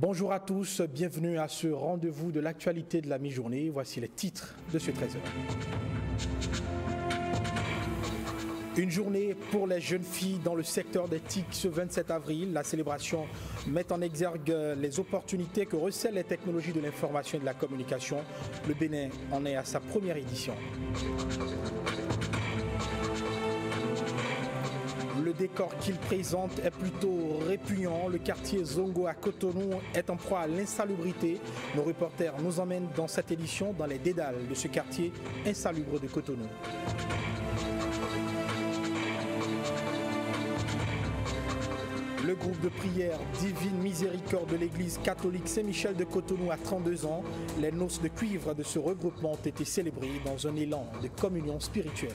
Bonjour à tous, bienvenue à ce rendez-vous de l'actualité de la mi-journée. Voici les titres de ce 13h. Une journée pour les jeunes filles dans le secteur des TIC ce 27 avril. La célébration met en exergue les opportunités que recèlent les technologies de l'information et de la communication. Le Bénin en est à sa première édition. Le décor qu'il présente est plutôt répugnant. Le quartier Zongo à Cotonou est en proie à l'insalubrité. Nos reporters nous emmènent dans cette édition dans les dédales de ce quartier insalubre de Cotonou. Le groupe de prière Divine Miséricorde de l'église catholique Saint-Michel de Cotonou a 32 ans. Les noces de cuivre de ce regroupement ont été célébrées dans un élan de communion spirituelle.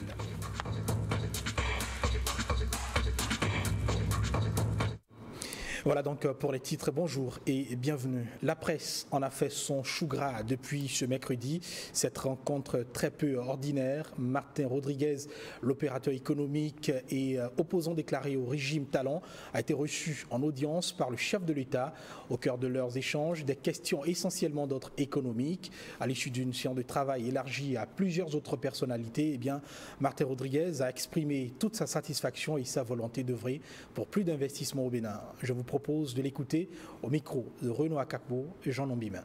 Voilà donc pour les titres. Bonjour et bienvenue. La presse en a fait son chou gras depuis ce mercredi. Cette rencontre très peu ordinaire. Martin Rodriguez, l'opérateur économique et opposant déclaré au régime Talon, a été reçu en audience par le chef de l'État. Au cœur de leurs échanges, des questions essentiellement d'ordre économique. À l'issue d'une séance de travail élargie à plusieurs autres personnalités, Martin Rodriguez a exprimé toute sa satisfaction et sa volonté d'œuvrer pour plus d'investissements au Bénin. Je vous propose de l'écouter au micro de Renaud Akakbo et Jean Nombimin.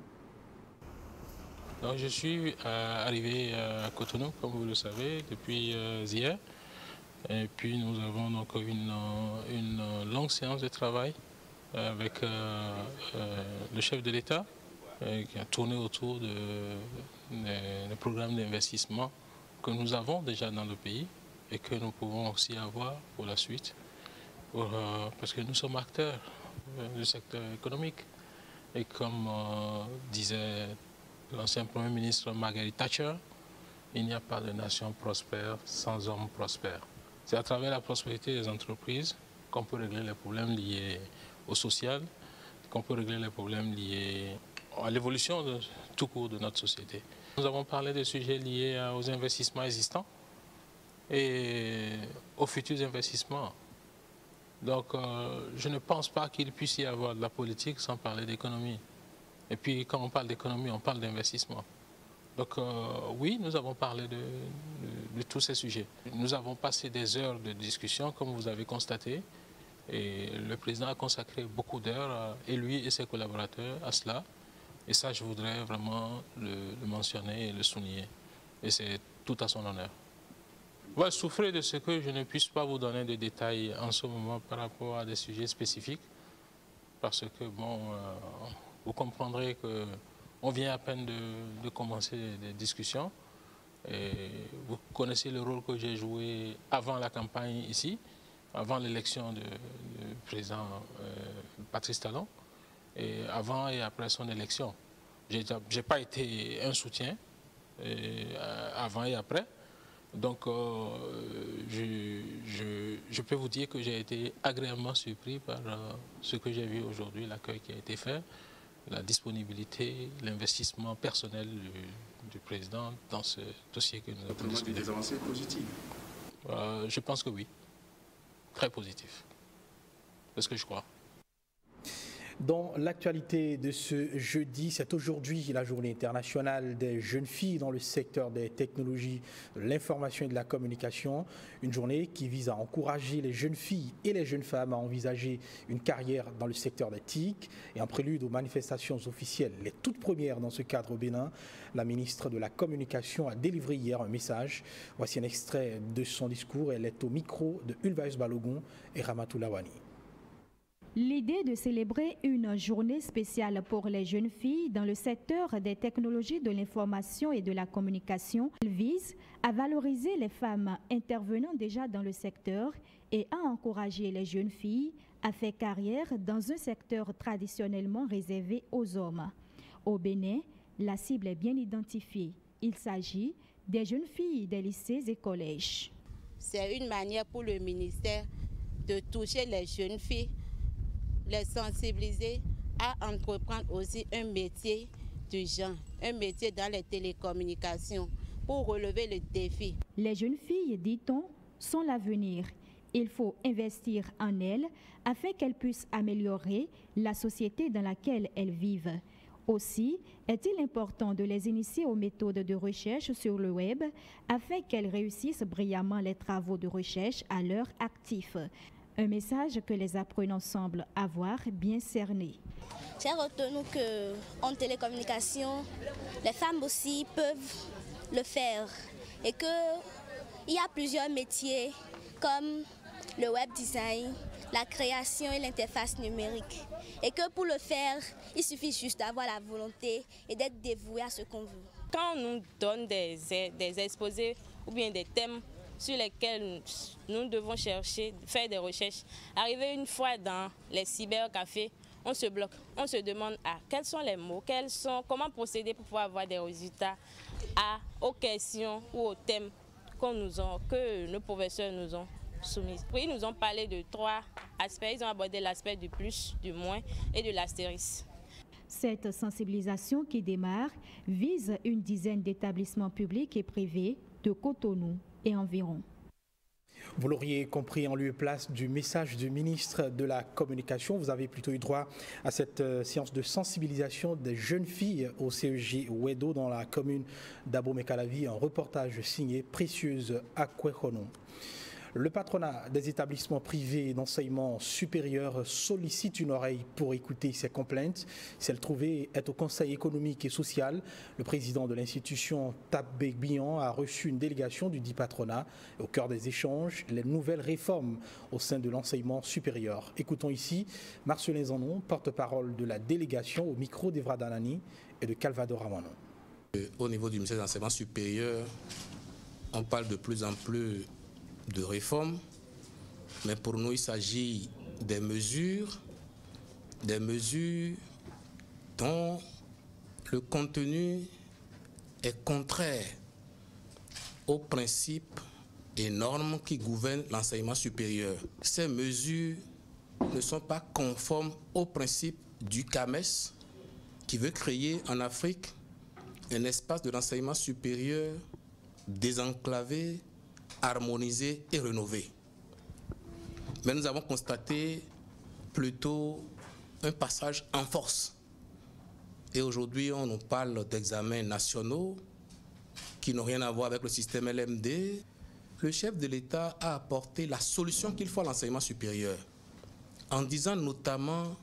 Donc je suis arrivé à Cotonou, comme vous le savez, depuis hier. Et puis nous avons donc une longue séance de travail avec le chef de l'État qui a tourné autour des programmes d'investissement que nous avons déjà dans le pays et que nous pouvons aussi avoir pour la suite. Parce que nous sommes acteurs du secteur économique. Et comme disait l'ancien Premier ministre Margaret Thatcher, il n'y a pas de nation prospère sans hommes prospères. C'est à travers la prospérité des entreprises qu'on peut régler les problèmes liés au social, qu'on peut régler les problèmes liés à l'évolution tout court de notre société. Nous avons parlé des sujets liés aux investissements existants et aux futurs investissements. Donc, je ne pense pas qu'il puisse y avoir de la politique sans parler d'économie. Et puis, quand on parle d'économie, on parle d'investissement. Donc, oui, nous avons parlé de tous ces sujets. Nous avons passé des heures de discussion, comme vous avez constaté, et le président a consacré beaucoup d'heures, et lui et ses collaborateurs, à cela. Et ça, je voudrais vraiment le mentionner et le souligner. Et c'est tout à son honneur. Vous souffrez de ce que je ne puisse pas vous donner de détails en ce moment par rapport à des sujets spécifiques, parce que, vous comprendrez qu'on vient à peine de commencer des discussions. Et vous connaissez le rôle que j'ai joué avant la campagne ici, avant l'élection du président Patrice Talon, et avant et après son élection. Je n'ai pas été un soutien avant et après. Donc, je peux vous dire que j'ai été agréablement surpris par ce que j'ai vu aujourd'hui, l'accueil qui a été fait, la disponibilité, l'investissement personnel du président dans ce dossier que nous avons discuté. Des avancées positives? Je pense que oui, très positif. C'est ce que je crois. Dans l'actualité de ce jeudi, c'est aujourd'hui la journée internationale des jeunes filles dans le secteur des technologies, de l'information et de la communication. Une journée qui vise à encourager les jeunes filles et les jeunes femmes à envisager une carrière dans le secteur des TIC. Et en prélude aux manifestations officielles, les toutes premières dans ce cadre au Bénin, la ministre de la Communication a délivré hier un message. Voici un extrait de son discours. Elle est au micro de Ulvaeus Balogun et Ramatou Lawani. L'idée de célébrer une journée spéciale pour les jeunes filles dans le secteur des technologies de l'information et de la communication vise à valoriser les femmes intervenant déjà dans le secteur et à encourager les jeunes filles à faire carrière dans un secteur traditionnellement réservé aux hommes. Au Bénin, la cible est bien identifiée. Il s'agit des jeunes filles des lycées et collèges. C'est une manière pour le ministère de toucher les jeunes filles, les sensibiliser à entreprendre aussi un métier du genre, un métier dans les télécommunications pour relever le défi. Les jeunes filles, dit-on, sont l'avenir. il faut investir en elles afin qu'elles puissent améliorer la société dans laquelle elles vivent. Aussi, est-il important de les initier aux méthodes de recherche sur le web afin qu'elles réussissent brillamment les travaux de recherche à leur actif. Un message que les apprenants semblent avoir bien cerné. J'ai retenu qu'en télécommunication, les femmes aussi peuvent le faire et qu'il y a plusieurs métiers comme le web design, la création et l'interface numérique. Et que pour le faire, il suffit juste d'avoir la volonté et d'être dévoué à ce qu'on veut. Quand on nous donne des exposés ou bien des thèmes sur lesquels nous devons chercher, faire des recherches, arriver une fois dans les cybercafés, on se bloque, on se demande quels sont les mots, comment procéder pour pouvoir avoir des résultats aux questions ou aux thèmes que nos professeurs nous ont soumis. Ils nous ont parlé de 3 aspects, ils ont abordé l'aspect du plus, du moins et de l'astérisque. Cette sensibilisation qui démarre vise une dizaine d'établissements publics et privés de Cotonou et environ. Vous l'auriez compris, en lieu et place du message du ministre de la Communication, vous avez plutôt eu droit à cette séance de sensibilisation des jeunes filles au CEJ Wedo dans la commune d'Abomey-Calavi, un reportage signé Précieuse Akwehono. Le patronat des établissements privés d'enseignement supérieur sollicite une oreille pour écouter ses complaintes. Celle trouvée est au Conseil économique et social. Le président de l'institution, Tabé Bian, a reçu une délégation du dit patronat. Au cœur des échanges, les nouvelles réformes au sein de l'enseignement supérieur. Écoutons ici Marcelin Zanon, porte-parole de la délégation, au micro d'Evra Danani et de Calvador Amanon. Au niveau du ministère de l'enseignement supérieur, on parle de plus en plus de réformes, mais pour nous il s'agit des mesures dont le contenu est contraire aux principes et normes qui gouvernent l'enseignement supérieur. Ces mesures ne sont pas conformes aux principes du CAMES qui veut créer en Afrique un espace de l'enseignement supérieur désenclavé, harmonisé et rénové. Mais nous avons constaté plutôt un passage en force. Et aujourd'hui, on nous parle d'examens nationaux qui n'ont rien à voir avec le système LMD. Le chef de l'État a apporté la solution qu'il faut à l'enseignement supérieur, en disant notamment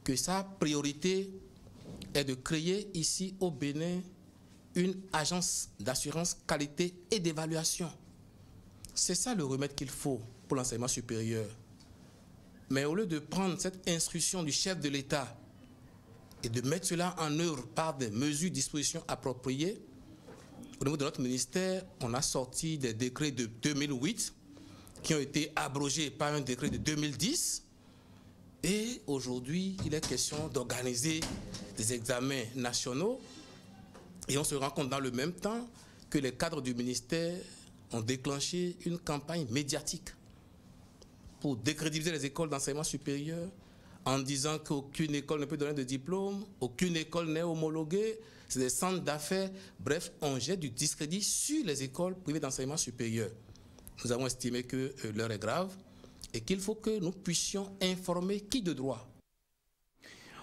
que sa priorité est de créer ici au Bénin une agence d'assurance qualité et d'évaluation. C'est ça le remède qu'il faut pour l'enseignement supérieur. Mais au lieu de prendre cette instruction du chef de l'État et de mettre cela en œuvre par des mesures, dispositions appropriées, au niveau de notre ministère, on a sorti des décrets de 2008 qui ont été abrogés par un décret de 2010. Et aujourd'hui, il est question d'organiser des examens nationaux. Et on se rend compte dans le même temps que les cadres du ministère ont déclenché une campagne médiatique pour décrédibiliser les écoles d'enseignement supérieur en disant qu'aucune école ne peut donner de diplôme, aucune école n'est homologuée, c'est des centres d'affaires. Bref, on jette du discrédit sur les écoles privées d'enseignement supérieur. Nous avons estimé que l'heure est grave et qu'il faut que nous puissions informer qui de droit.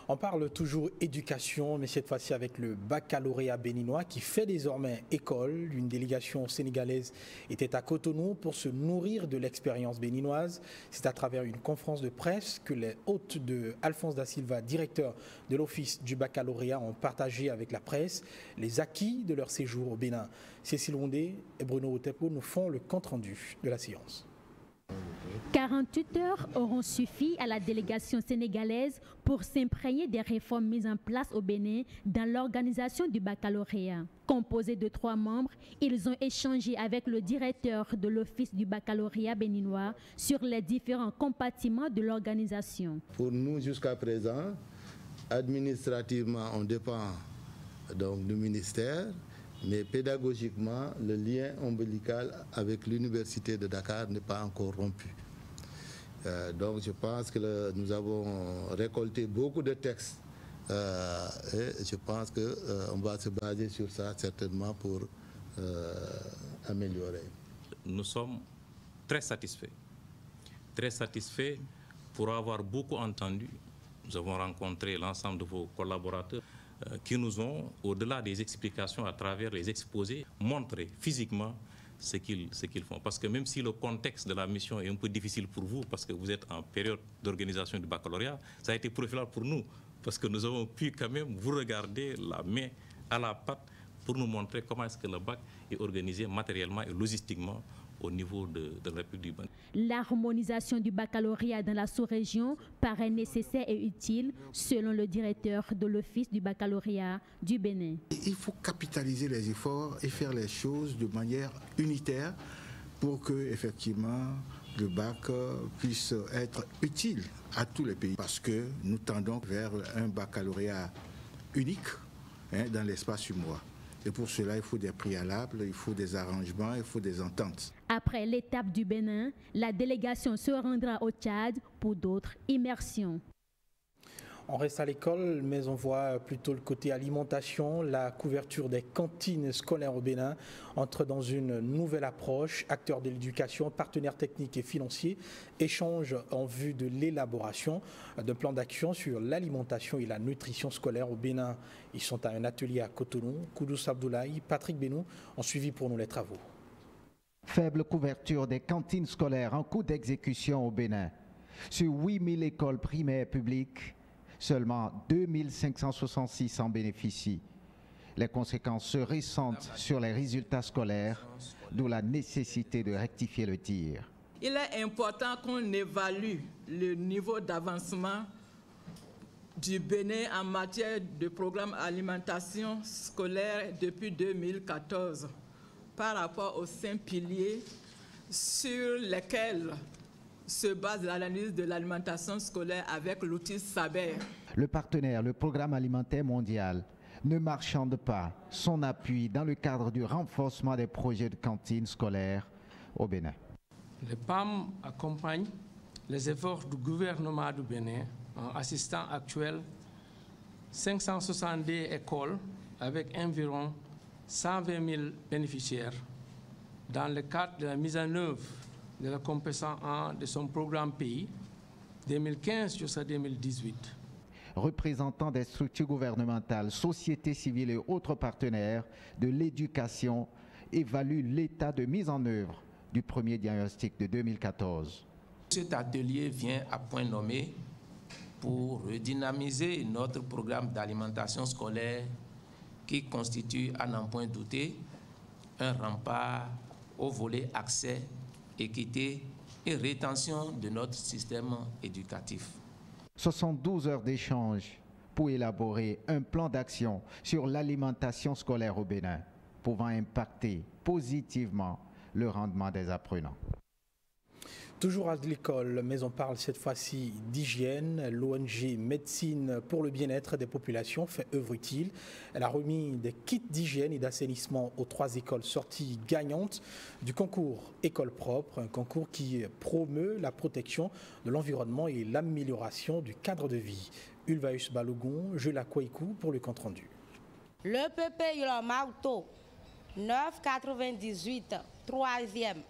On parle toujours éducation, mais cette fois-ci avec le baccalauréat béninois qui fait désormais école. Une délégation sénégalaise était à Cotonou pour se nourrir de l'expérience béninoise. C'est à travers une conférence de presse que les hôtes de Alphonse da Silva, directeur de l'office du baccalauréat, ont partagé avec la presse les acquis de leur séjour au Bénin. Cécile Rondé et Bruno Otepo nous font le compte-rendu de la séance. 48 heures auront suffi à la délégation sénégalaise pour s'imprégner des réformes mises en place au Bénin dans l'organisation du baccalauréat. Composé de 3 membres, ils ont échangé avec le directeur de l'office du baccalauréat béninois sur les différents compartiments de l'organisation. Pour nous, jusqu'à présent, administrativement, on dépend donc du ministère. Mais pédagogiquement, le lien ombilical avec l'université de Dakar n'est pas encore rompu. Donc je pense que nous avons récolté beaucoup de textes et je pense qu'on va se baser sur ça certainement pour améliorer. Nous sommes très satisfaits très satisfait pour avoir beaucoup entendu. Nous avons rencontré l'ensemble de vos collaborateurs qui nous ont, au-delà des explications à travers les exposés, montré physiquement ce qu'ils font. Parce que même si le contexte de la mission est un peu difficile pour vous, parce que vous êtes en période d'organisation du baccalauréat, ça a été profitable pour nous, parce que nous avons pu quand même vous regarder la main à la pâte pour nous montrer comment est-ce que le bac est organisé matériellement et logistiquement au niveau de la République du Bénin. L'harmonisation du baccalauréat dans la sous-région paraît nécessaire et utile, selon le directeur de l'Office du baccalauréat du Bénin. Il faut capitaliser les efforts et faire les choses de manière unitaire pour que, effectivement, le bac puisse être utile à tous les pays. Parce que nous tendons vers un baccalauréat unique dans l'espace UMOA. Et pour cela, il faut des préalables, il faut des arrangements, il faut des ententes. Après l'étape du Bénin, la délégation se rendra au Tchad pour d'autres immersions. On reste à l'école, mais on voit plutôt le côté alimentation. La couverture des cantines scolaires au Bénin entre dans une nouvelle approche. Acteurs de l'éducation, partenaires techniques et financiers échangent en vue de l'élaboration d'un plan d'action sur l'alimentation et la nutrition scolaire au Bénin. Ils sont à un atelier à Cotonou. Koudous Abdoulaye, Patrick Benou ont suivi pour nous les travaux. Faible couverture des cantines scolaires en cours d'exécution au Bénin. Sur 8000 écoles primaires publiques, seulement 2566 en bénéficient. Les conséquences se ressentent sur les résultats scolaires, d'où la nécessité de rectifier le tir. Il est important qu'on évalue le niveau d'avancement du Bénin en matière de programme alimentation scolaire depuis 2014 par rapport aux 5 piliers sur lesquels se base l'analyse de l'alimentation scolaire avec l'outil Saber. Le partenaire, le Programme alimentaire mondial, ne marchande pas son appui dans le cadre du renforcement des projets de cantines scolaires au Bénin. Le PAM accompagne les efforts du gouvernement du Bénin en assistant actuellement 562 écoles avec environ 120 000 bénéficiaires dans le cadre de la mise en œuvre de la composante 1 de son programme pays 2015 jusqu'à 2018. Représentants des structures gouvernementales, sociétés civiles et autres partenaires de l'éducation évaluent l'état de mise en œuvre du premier diagnostic de 2014. Cet atelier vient à point nommé pour redynamiser notre programme d'alimentation scolaire qui constitue, à n'en point douter, un rempart au volet accès, équité et rétention de notre système éducatif. 72 heures d'échange pour élaborer un plan d'action sur l'alimentation scolaire au Bénin, pouvant impacter positivement le rendement des apprenants. Toujours à l'école, mais on parle cette fois-ci d'hygiène. L'ONG Médecine pour le bien-être des populations fait œuvre utile. Elle a remis des kits d'hygiène et d'assainissement aux 3 écoles sorties gagnantes du concours École propre, un concours qui promeut la protection de l'environnement et l'amélioration du cadre de vie. Ulvaeus Balogun, Jela Kweikou pour le compte-rendu. Le PP Yolomauto, 9,98, 3e.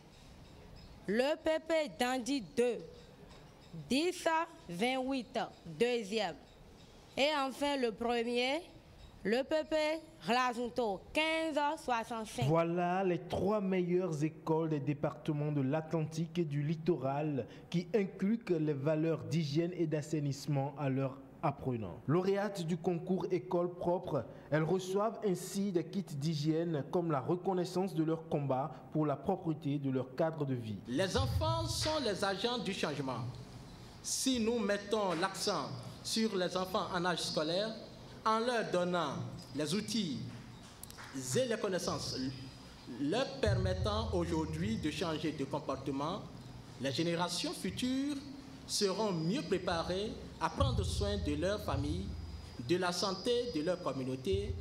Le PP Dandy 2, 10,28, 2e. Et enfin le premier, le PP Razunto, 15,65. Voilà les 3 meilleures écoles des départements de l'Atlantique et du littoral qui inculquent les valeurs d'hygiène et d'assainissement à leurs apprenants. Lauréates du concours École propre, elles reçoivent ainsi des kits d'hygiène comme la reconnaissance de leur combat pour la propreté de leur cadre de vie. Les enfants sont les agents du changement. Si nous mettons l'accent sur les enfants en âge scolaire, en leur donnant les outils et les connaissances leur permettant aujourd'hui de changer de comportement, les générations futures seront mieux préparées à prendre soin de leur famille, de la santé de leur communauté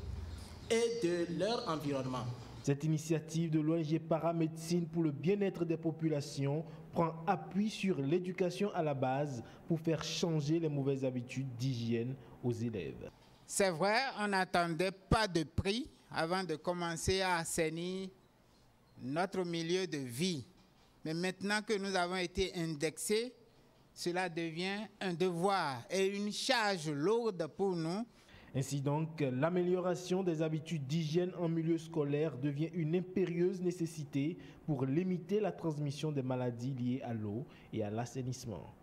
et de leur environnement. Cette initiative de l'ONG Paramédecine pour le bien-être des populations prend appui sur l'éducation à la base pour faire changer les mauvaises habitudes d'hygiène aux élèves. C'est vrai, on n'attendait pas de prix avant de commencer à assainir notre milieu de vie. Mais maintenant que nous avons été indexés, cela devient un devoir et une charge lourde pour nous. Ainsi donc, l'amélioration des habitudes d'hygiène en milieu scolaire devient une impérieuse nécessité pour limiter la transmission des maladies liées à l'eau et à l'assainissement.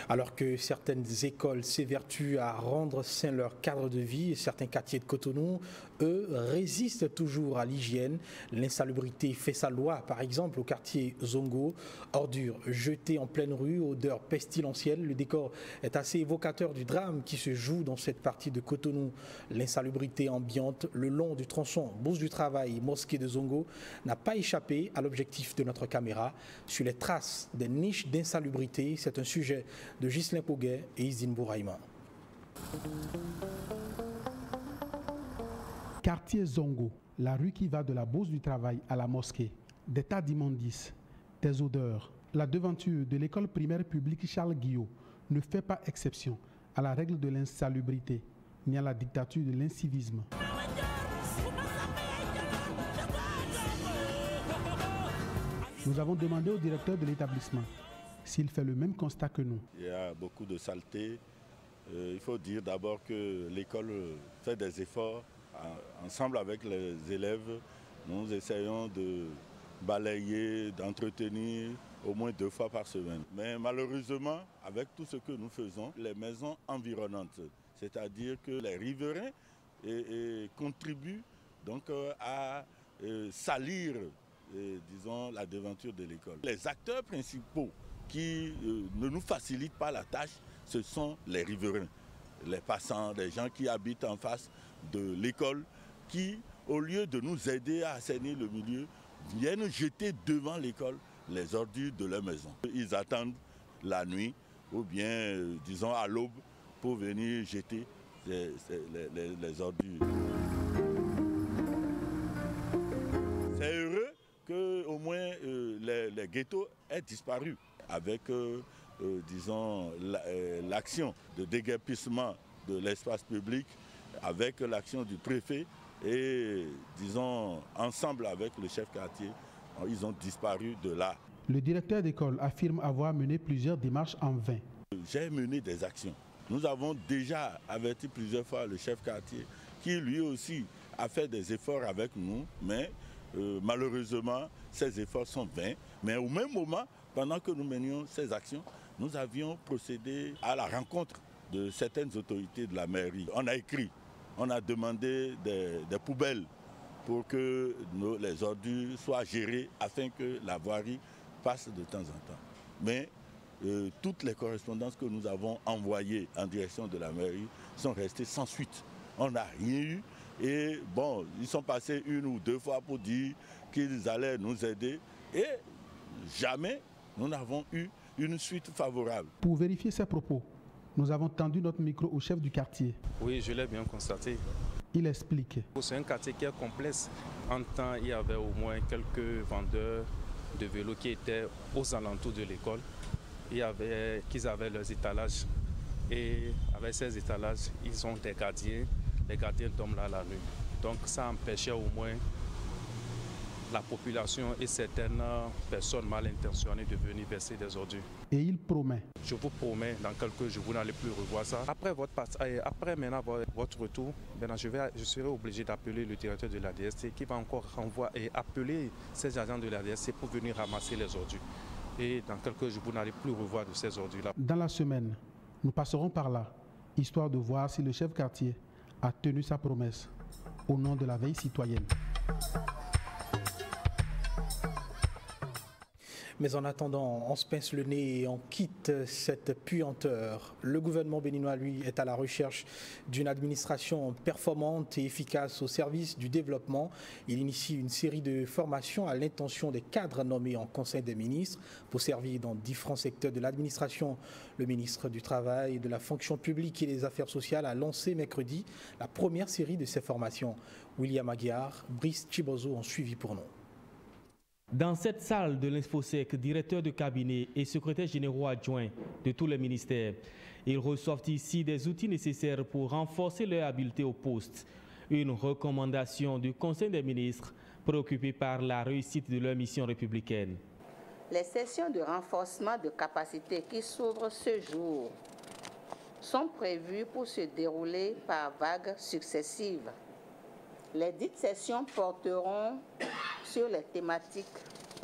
Alors que certaines écoles s'évertuent à rendre sain leur cadre de vie, certains quartiers de Cotonou, eux, résistent toujours à l'hygiène. L'insalubrité fait sa loi, par exemple au quartier Zongo. Ordures jetées en pleine rue, odeur pestilentielle. Le décor est assez évocateur du drame qui se joue dans cette partie de Cotonou. L'insalubrité ambiante le long du tronçon Bourse du Travail, mosquée de Zongo, n'a pas échappé à l'objectif de notre caméra. Sur les traces des niches d'insalubrité, c'est un sujet de Ghislain Poguet et Isine Bouraïma. Quartier Zongo, la rue qui va de la Bourse du Travail à la mosquée. Des tas d'immondices, des odeurs. La devanture de l'école primaire publique Charles Guillot ne fait pas exception à la règle de l'insalubrité ni à la dictature de l'incivisme. Nous avons demandé au directeur de l'établissement s'il fait le même constat que nous. Il y a beaucoup de saleté. Il faut dire d'abord que l'école fait des efforts. Ensemble avec les élèves, nous essayons de balayer, d'entretenir au moins 2 fois par semaine. Mais malheureusement, avec tout ce que nous faisons, les maisons environnantes, c'est-à-dire que les riverains contribuent donc à salir, disons, la devanture de l'école. Les acteurs principaux qui ne nous facilitent pas la tâche, ce sont les riverains, les passants, les gens qui habitent en face de l'école, qui, au lieu de nous aider à assainir le milieu, viennent jeter devant l'école les ordures de leur maison. Ils attendent la nuit ou bien, disons, à l'aube pour venir jeter les ordures. C'est heureux qu'au moins les ghettos aient disparu avec, disons, l'action de déguerpissement de l'espace public, avec l'action du préfet et, disons, ensemble avec le chef quartier, ils ont disparu de là. Le directeur d'école affirme avoir mené plusieurs démarches en vain. J'ai mené des actions. Nous avons déjà averti plusieurs fois le chef quartier qui lui aussi a fait des efforts avec nous, mais malheureusement, ces efforts sont vains. Mais au même moment, pendant que nous menions ces actions, nous avions procédé à la rencontre de certaines autorités de la mairie. On a écrit, on a demandé des poubelles pour que les ordures soient gérées afin que la voirie passe de temps en temps. Mais toutes les correspondances que nous avons envoyées en direction de la mairie sont restées sans suite. On n'a rien eu. Et bon, ils sont passés 1 ou 2 fois pour dire qu'ils allaient nous aider. Et jamais nous n'avons eu une suite favorable. Pour vérifier ces propos, nous avons tendu notre micro au chef du quartier. Oui, je l'ai bien constaté. Il explique. C'est un quartier qui est complexe. En temps, il y avait au moins quelques vendeurs de vélos qui étaient aux alentours de l'école. Qu'ils avaient leurs étalages. Et avec ces étalages, ils ont des gardiens. Les gardiens dorment là la nuit. Donc ça empêchait au moins la population et certaines personnes mal intentionnées de venir verser des ordures. Et il promet. Je vous promets, dans quelques jours, vous n'allez plus revoir ça. Après maintenant votre retour, je serai obligé d'appeler le directeur de la DST qui va encore appeler ces agents de la DST pour venir ramasser les ordures. Et dans quelques jours, vous n'allez plus revoir de ces ordures-là. Dans la semaine, nous passerons par là, histoire de voir si le chef quartier a tenu sa promesse au nom de la veille citoyenne. Mais en attendant, on se pince le nez et on quitte cette puanteur. Le gouvernement béninois, lui, est à la recherche d'une administration performante et efficace au service du développement. Il initie une série de formations à l'intention des cadres nommés en Conseil des ministres pour servir dans différents secteurs de l'administration. Le ministre du Travail, de la Fonction publique et des Affaires sociales a lancé mercredi la première série de ces formations. William Aguiar, Brice Chibozo ont suivi pour nous. Dans cette salle de l'Infosec, directeur de cabinet et secrétaire généraux adjoints de tous les ministères, ils reçoivent ici des outils nécessaires pour renforcer leur habileté au poste. Une recommandation du Conseil des ministres préoccupé par la réussite de leur mission républicaine. Les sessions de renforcement de capacité qui s'ouvrent ce jour sont prévues pour se dérouler par vagues successives. Les dites sessions porteront sur les thématiques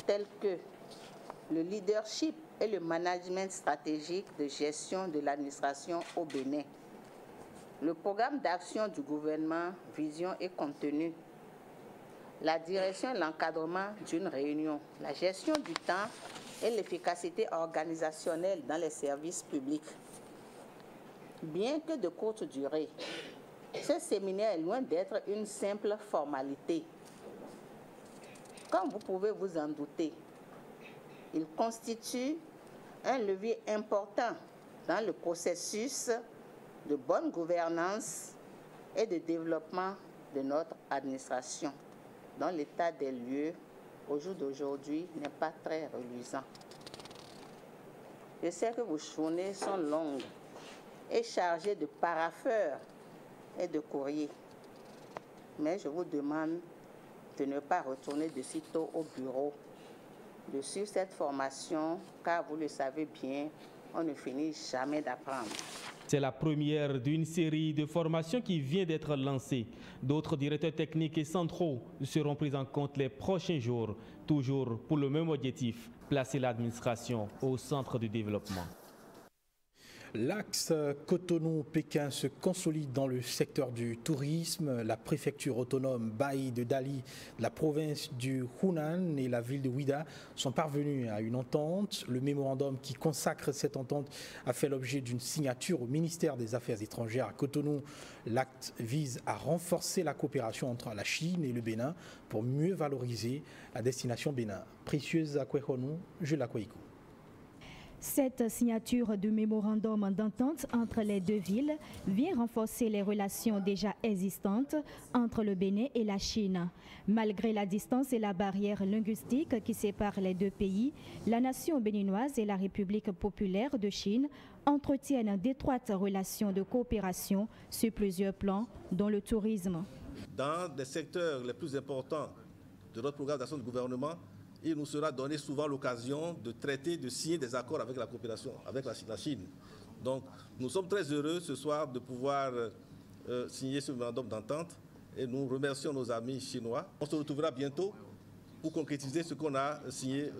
telles que le leadership et le management stratégique de gestion de l'administration au Bénin, le programme d'action du gouvernement, vision et contenu, la direction et l'encadrement d'une réunion, la gestion du temps et l'efficacité organisationnelle dans les services publics. Bien que de courte durée, ce séminaire est loin d'être une simple formalité. Comme vous pouvez vous en douter, il constitue un levier important dans le processus de bonne gouvernance et de développement de notre administration, dont l'état des lieux au jour d'aujourd'hui n'est pas très reluisant. Je sais que vos journées sont longues et chargées de parapheurs et de courriers, mais je vous demande de ne pas retourner de sitôt au bureau, de suivre cette formation, car vous le savez bien, on ne finit jamais d'apprendre. C'est la première d'une série de formations qui vient d'être lancée. D'autres directeurs techniques et centraux seront pris en compte les prochains jours, toujours pour le même objectif, placer l'administration au centre du développement. L'axe Cotonou-Pékin se consolide dans le secteur du tourisme. La préfecture autonome Baï de Dali, la province du Hunan et la ville de Ouida sont parvenus à une entente. Le mémorandum qui consacre cette entente a fait l'objet d'une signature au ministère des Affaires étrangères à Cotonou. L'acte vise à renforcer la coopération entre la Chine et le Bénin pour mieux valoriser la destination Bénin. Précieuse Akwehonou, Jules Akweikou. Cette signature de mémorandum d'entente entre les deux villes vient renforcer les relations déjà existantes entre le Bénin et la Chine. Malgré la distance et la barrière linguistique qui séparent les deux pays, la nation béninoise et la République populaire de Chine entretiennent d'étroites relations de coopération sur plusieurs plans, dont le tourisme. Dans des secteurs les plus importants de notre programme d'action du gouvernement, il nous sera donné souvent l'occasion de traiter, de signer des accords avec la coopération, avec la Chine. Donc, nous sommes très heureux ce soir de pouvoir signer ce mémorandum d'entente et nous remercions nos amis chinois. On se retrouvera bientôt pour concrétiser ce qu'on a signé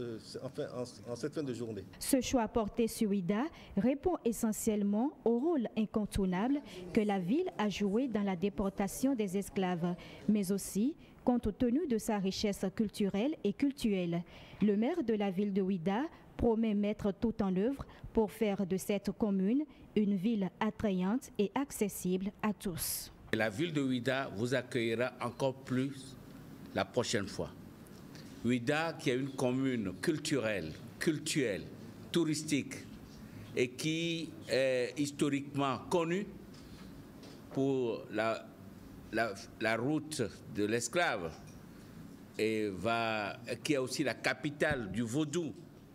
en cette fin de journée. Ce choix porté sur Ouida répond essentiellement au rôle incontournable que la ville a joué dans la déportation des esclaves, mais aussi compte tenu de sa richesse culturelle et cultuelle. Le maire de la ville de Ouida promet mettre tout en œuvre pour faire de cette commune une ville attrayante et accessible à tous. La ville de Ouida vous accueillera encore plus la prochaine fois. Ouida, qui est une commune culturelle, touristique et qui est historiquement connue pour la route de l'esclave et qui est aussi la capitale du vaudou,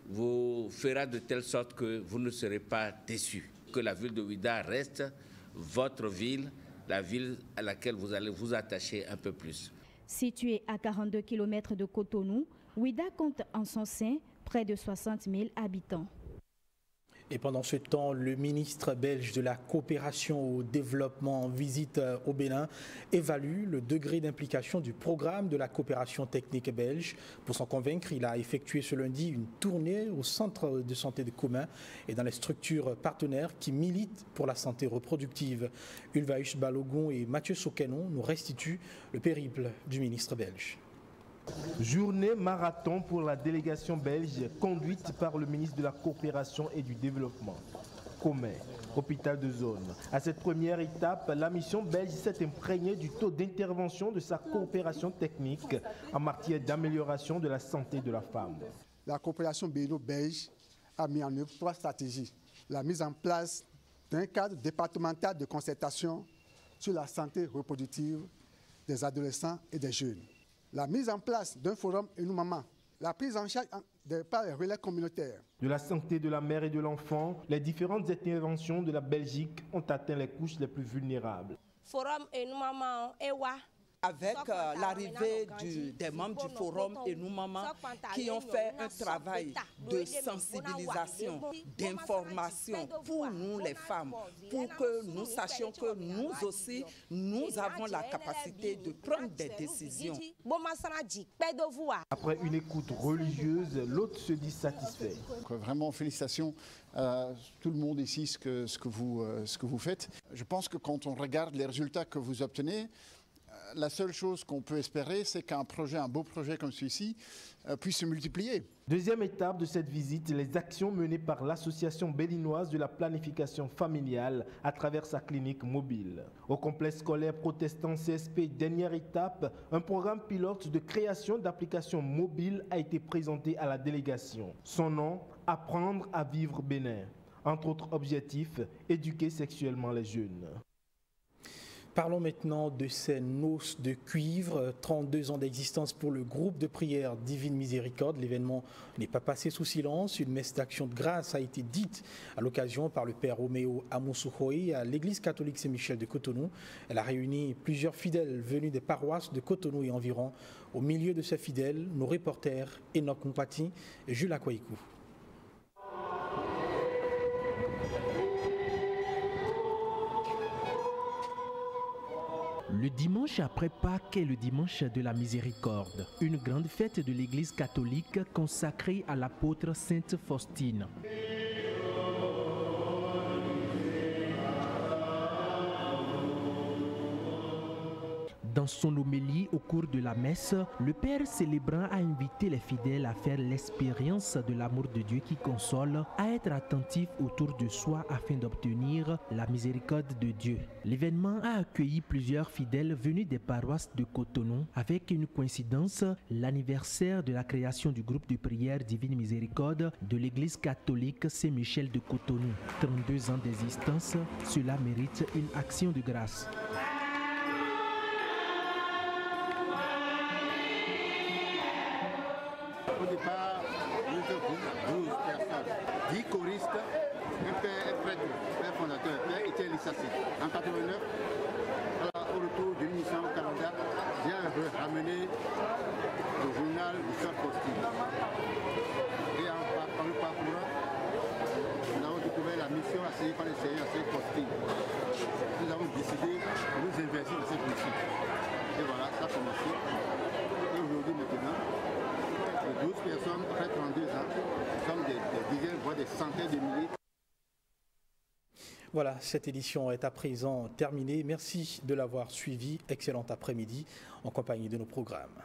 vous fera de telle sorte que vous ne serez pas déçus. Que la ville de Ouida reste votre ville, la ville à laquelle vous allez vous attacher un peu plus. Située à 42 km de Cotonou, Ouida compte en son sein près de 60 000 habitants. Et pendant ce temps, le ministre belge de la coopération au développement en visite au Bénin évalue le degré d'implication du programme de la coopération technique belge. Pour s'en convaincre, il a effectué ce lundi une tournée au centre de santé de Commun et dans les structures partenaires qui militent pour la santé reproductive. Ulvaïus Balogun et Mathieu Sokenon nous restituent le périple du ministre belge. Journée marathon pour la délégation belge conduite par le ministre de la Coopération et du Développement. Commun, hôpital de zone. À cette première étape, la mission belge s'est imprégnée du taux d'intervention de sa coopération technique en matière d'amélioration de la santé de la femme. La coopération bénino-belge a mis en œuvre 3 stratégies. La mise en place d'un cadre départemental de concertation sur la santé reproductive des adolescents et des jeunes. La mise en place d'un forum et une maman, la prise en charge par les relais communautaires. De la santé de la mère et de l'enfant, les différentes interventions de la Belgique ont atteint les couches les plus vulnérables. Forum et une maman, ewa, avec l'arrivée des membres du forum et nous mamans qui ont fait un travail de sensibilisation, d'information pour nous les femmes, pour que nous sachions que nous aussi, nous avons la capacité de prendre des décisions. Après une écoute religieuse, l'autre se dit satisfait. Vraiment, félicitations à tout le monde ici, ce que vous faites. Je pense que quand on regarde les résultats que vous obtenez, la seule chose qu'on peut espérer, c'est qu'un beau projet comme celui-ci puisse se multiplier. Deuxième étape de cette visite, les actions menées par l'association béninoise de la planification familiale à travers sa clinique mobile. Au complexe scolaire protestant CSP, dernière étape, un programme pilote de création d'applications mobiles a été présenté à la délégation. Son nom, Apprendre à vivre Bénin. Entre autres objectifs, éduquer sexuellement les jeunes. Parlons maintenant de ces noces de cuivre, 32 ans d'existence pour le groupe de prière Divine Miséricorde. L'événement n'est pas passé sous silence. Une messe d'action de grâce a été dite à l'occasion par le père Roméo Amoussoukhoï à l'église catholique Saint-Michel de Cotonou. Elle a réuni plusieurs fidèles venus des paroisses de Cotonou et environ. Au milieu de ces fidèles, nos reporters Enoch Mpati et Jules Akwaïkou. Le dimanche après Pâques est le dimanche de la miséricorde, une grande fête de l'Église catholique consacrée à l'apôtre Sainte Faustine. Dans son homélie au cours de la messe, le Père célébrant a invité les fidèles à faire l'expérience de l'amour de Dieu qui console, à être attentifs autour de soi afin d'obtenir la miséricorde de Dieu. L'événement a accueilli plusieurs fidèles venus des paroisses de Cotonou avec une coïncidence, l'anniversaire de la création du groupe de prière Divine Miséricorde de l'Église catholique Saint-Michel de Cotonou. 32 ans d'existence, cela mérite une action de grâce. Au départ, nous étions 12 personnes, 10 choristes, un prêtre, père fondateur, père Étienne Lissassi. En 89, au retour d'une mission au Canada, vient ramener le journal du Sœur Faustine. Et en le parcourant, nous avons découvert la mission assignée par le Seigneur à Sœur Faustine. Nous avons décidé de nous investir dans cette mission. Et voilà, ça a commencé. Et aujourd'hui, maintenant, 12 personnes, après 32 ans, sommes des dizaines, voire des centaines de milliers. Voilà, cette édition est à présent terminée. Merci de l'avoir suivi. Excellent après-midi en compagnie de nos programmes.